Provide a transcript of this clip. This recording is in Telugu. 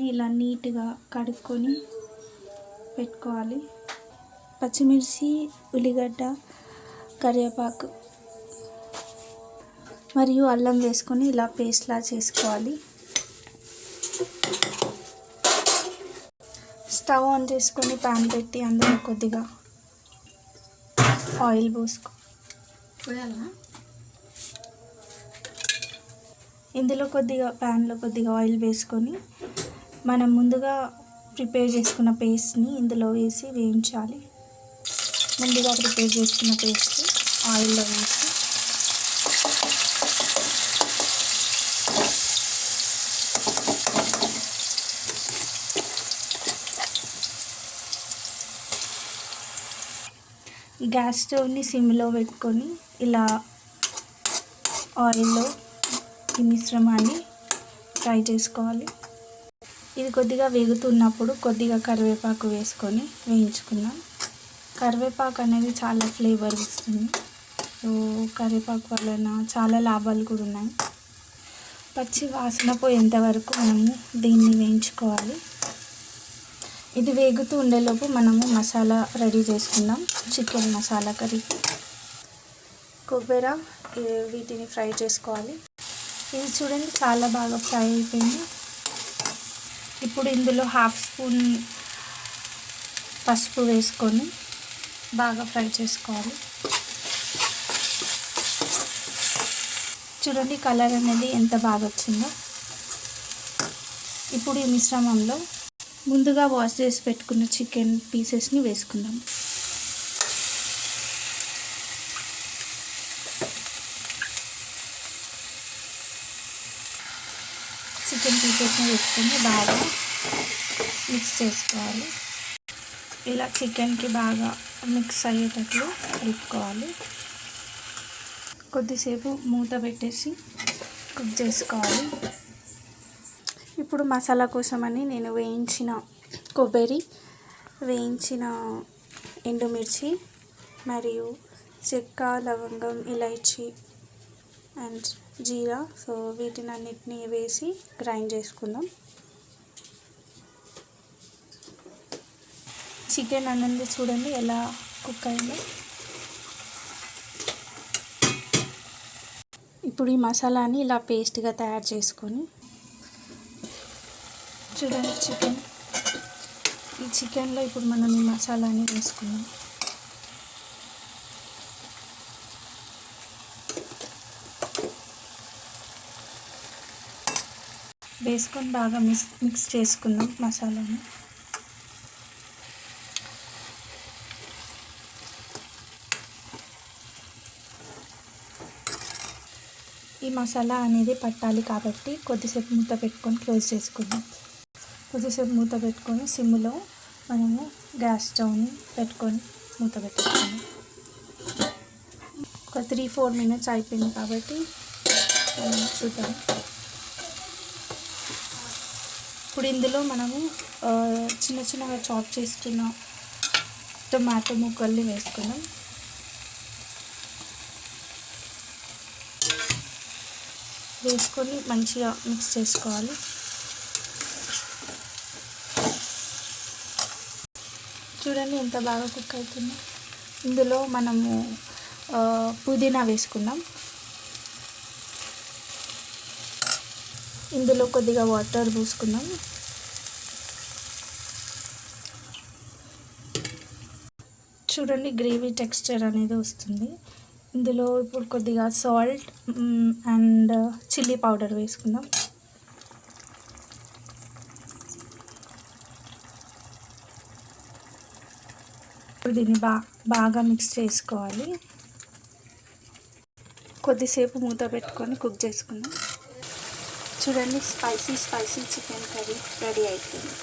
చికెన్ని ఇలా నీట్గా కడుక్కొని పెట్టుకోవాలి. పచ్చిమిర్చి, ఉల్లిగడ్డ, కరివేపాకు మరియు అల్లం వేసుకొని ఇలా పేస్ట్లా చేసుకోవాలి. స్టవ్ ఆన్ చేసుకొని ప్యాన్ పెట్టి అందులో కొద్దిగా ఆయిల్ పోయాలా, ఇందులో ప్యాన్లో కొద్దిగా ఆయిల్ వేసుకొని మనం ముందుగా ప్రిపేర్ చేసుకున్న పేస్ట్ని ఇందులో వేసి వేయించాలి. ముందుగా ప్రిపేర్ చేసుకున్న పేస్ట్ ఆయిల్లో వేసి గ్యాస్ స్టవ్ని సిమ్లో పెట్టుకొని ఇలా ఆయిల్లో ఈ మిశ్రమాన్ని ఫ్రై చేసుకోవాలి. ఇది కొద్దిగా వేగుతున్నప్పుడు కొద్దిగా కరివేపాకు వేసుకొని వేయించుకుందాం. కరివేపాకు అనేది చాలా ఫ్లేవర్ ఇస్తుంది. సో కరివేపాకు వలన చాలా లాభాలు కూడా ఉన్నాయి. పచ్చి వాసన పోయేంత వరకు మనము దీన్ని వేయించుకోవాలి. ఇది వేగుతూ ఉండేలోపు మనము మసాలా రెడీ చేసుకుందాం. చికెన్ మసాలా కర్రీ, కొబ్బరి వీటిని ఫ్రై చేసుకోవాలి. ఇది చూడండి చాలా బాగా ఫ్రై అయిపోయింది. ఇప్పుడు ఇందులో 1/2 స్పూన్ పసుపు వేసుకొని బాగా ఫ్రై చేసుకోవాలి. చూడండి కలర్ అనేది ఎంత బాగా వచ్చిందో. ఇప్పుడు ఈ మిశ్రమంలో ముందుగా వాష్ చేసి పెట్టుకున్న చికెన్ పీసెస్ని వేసుకుందాం. చికెన్ పీసెస్ని వేసుకొని బాగా మిక్స్ చేసుకోవాలి. ఇలా చికెన్కి బాగా మిక్స్ అయ్యేటట్లు కలుపుకోవాలి. కొద్దిసేపు మూత పెట్టేసి కుక్ చేసుకోవాలి. ఇప్పుడు మసాలా కోసమని నేను వేయించిన కొబ్బరి, వేయించిన ఎండుమిర్చి మరియు చెక్క, లవంగం, ఇలైచి అండ్ జీరా, సో వీటిని అన్నిటినీ వేసి గ్రైండ్ చేసుకుందాం. చికెన్ అనేది చూడండి ఎలా కుక్ అయిందో. ఇప్పుడు ఈ మసాలాని ఇలా పేస్ట్గా తయారు చేసుకొని చూడండి ఈ చికెన్లో ఇప్పుడు మనం ఈ మసాలాని వేసుకుందాం. వేసుకొని బాగా మిక్స్ చేసుకుందాం మసాలాని. ఈ మసాలా అనేది పట్టాలి కాబట్టి కొద్దిసేపు మూత పెట్టుకొని క్లోజ్ చేసుకుందాం. కొద్దిసేపు మూత పెట్టుకొని సిమ్లో మనము గ్యాస్ స్టవ్ని పెట్టుకొని మూత పెట్టుకుందాం. ఒక 3-4 మినిట్స్ అయిపోయింది కాబట్టి చూద్దాం. ఇప్పుడు ఇందులో మనము చిన్న చిన్నగా చాప్ చేసుకున్న టొమాటో ముక్కల్ని వేసుకుందాం. వేసుకొని మంచిగా మిక్స్ చేసుకోవాలి. చూడండి ఎంత బాగా కుక్ అవుతుందో. ఇందులో మనము పుదీనా వేసుకుందాం. ఇందులో కొద్దిగా వాటర్ పోసుకుందాం. చూడండి గ్రేవీ టెక్స్చర్ అనేది వస్తుంది. ఇందులో ఇప్పుడు కొద్దిగా సాల్ట్ అండ్ చిల్లీ పౌడర్ వేసుకుందాం. ఇప్పుడు దీన్ని బాగా మిక్స్ చేసుకోవాలి. కొద్దిసేపు మూత పెట్టుకొని కుక్ చేసుకుందాం. చూడండి స్పైసీ చికెన్ కర్రీ రెడీ అయిపోయింది.